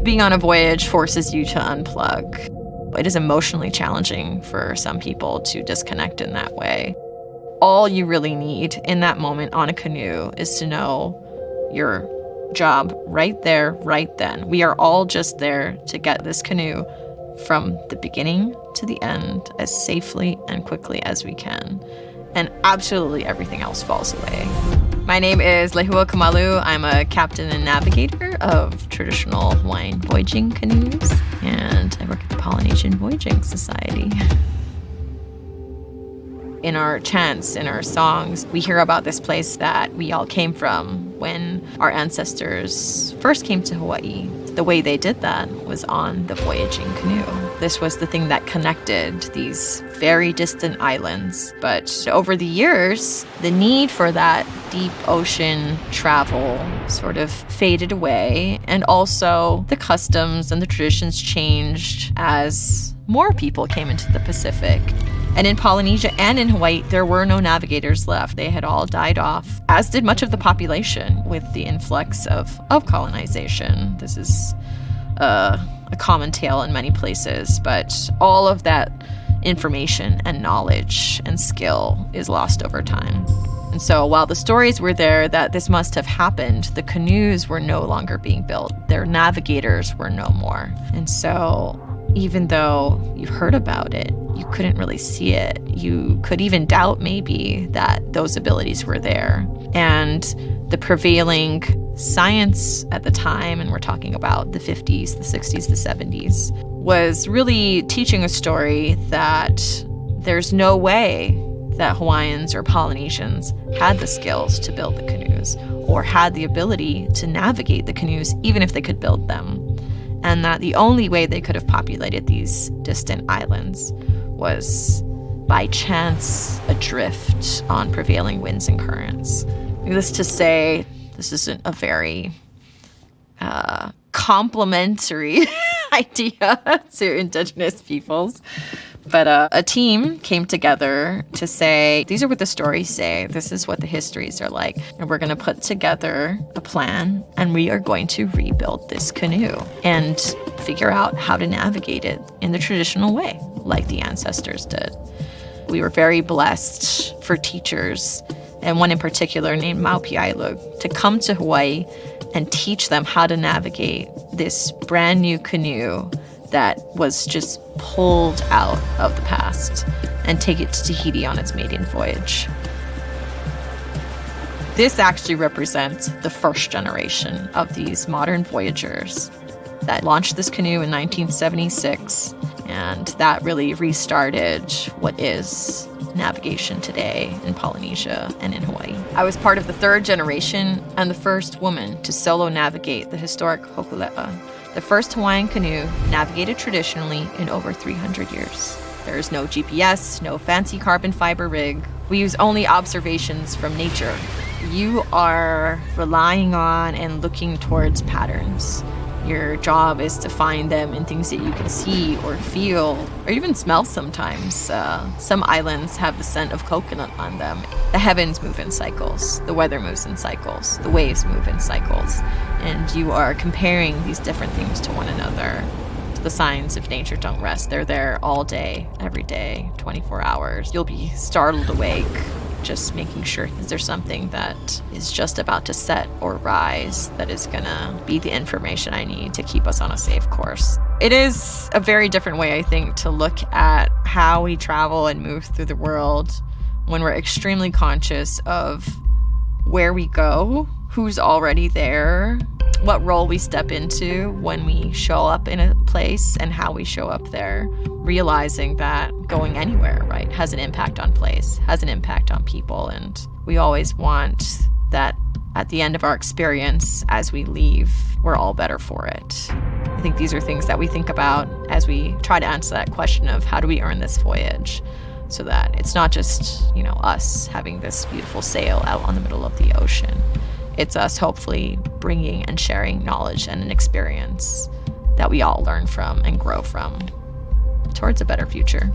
Being on a voyage forces you to unplug. It is emotionally challenging for some people to disconnect in that way. All you really need in that moment on a canoe is to know your job right there, right then. We are all just there to get this canoe from the beginning to the end as safely and quickly as we can. And absolutely everything else falls away. My name is Lehua Kamalu. I'm a captain and navigator of traditional Hawaiian voyaging canoes, and I work at the Polynesian Voyaging Society. In our chants, in our songs, we hear about this place that we all came from when our ancestors first came to Hawaii. The way they did that was on the voyaging canoe. This was the thing that connected these very distant islands. But over the years, the need for that deep ocean travel sort of faded away. And also the customs and the traditions changed as more people came into the Pacific. And in Polynesia and in Hawaii, there were no navigators left. They had all died off, as did much of the population with the influx of colonization. This is a common tale in many places, but all of that information and knowledge and skill is lost over time. And so while the stories were there that this must have happened, the canoes were no longer being built. Their navigators were no more. And so even though you've heard about it, you couldn't really see it. You could even doubt maybe that those abilities were there. And the prevailing science at the time, and we're talking about the 50s, the 60s, the 70s, was really teaching a story that there's no way that Hawaiians or Polynesians had the skills to build the canoes or had the ability to navigate the canoes, even if they could build them. And that the only way they could have populated these distant islands was by chance adrift on prevailing winds and currents. Needless to say, this isn't a very complimentary idea to Indigenous peoples. But a team came together to say, these are what the stories say. This is what the histories are like. And we're going to put together a plan, and we are going to rebuild this canoe and figure out how to navigate it in the traditional way, like the ancestors did. We were very blessed for teachers, and one in particular named Maupiailug, to come to Hawaii and teach them how to navigate this brand new canoe that was just pulled out of the past and take it to Tahiti on its maiden voyage. This actually represents the first generation of these modern voyagers that launched this canoe in 1976, and that really restarted what is navigation today in Polynesia and in Hawaii. I was part of the third generation and the first woman to solo navigate the historic Hokulea, the first Hawaiian canoe navigated traditionally in over 300 years. There is no GPS, no fancy carbon fiber rig. We use only observations from nature. You are relying on and looking towards patterns. Your job is to find them in things that you can see or feel or even smell sometimes. Some islands have the scent of coconut on them. The heavens move in cycles. The weather moves in cycles. The waves move in cycles. And you are comparing these different things to one another. The signs of nature don't rest. They're there all day, every day, 24 hours. You'll be startled awake, just making sure, is there something that is just about to set or rise that is gonna be the information I need to keep us on a safe course? It is a very different way, I think, to look at how we travel and move through the world when we're extremely conscious of where we go, who's already there, what role we step into when we show up in a place and how we show up there, realizing that going anywhere, right, has an impact on place, has an impact on people. And we always want that at the end of our experience, as we leave, we're all better for it. I think these are things that we think about as we try to answer that question of how do we earn this voyage, so that it's not just, us having this beautiful sail out on the middle of the ocean. It's us hopefully bringing and sharing knowledge and an experience that we all learn from and grow from towards a better future.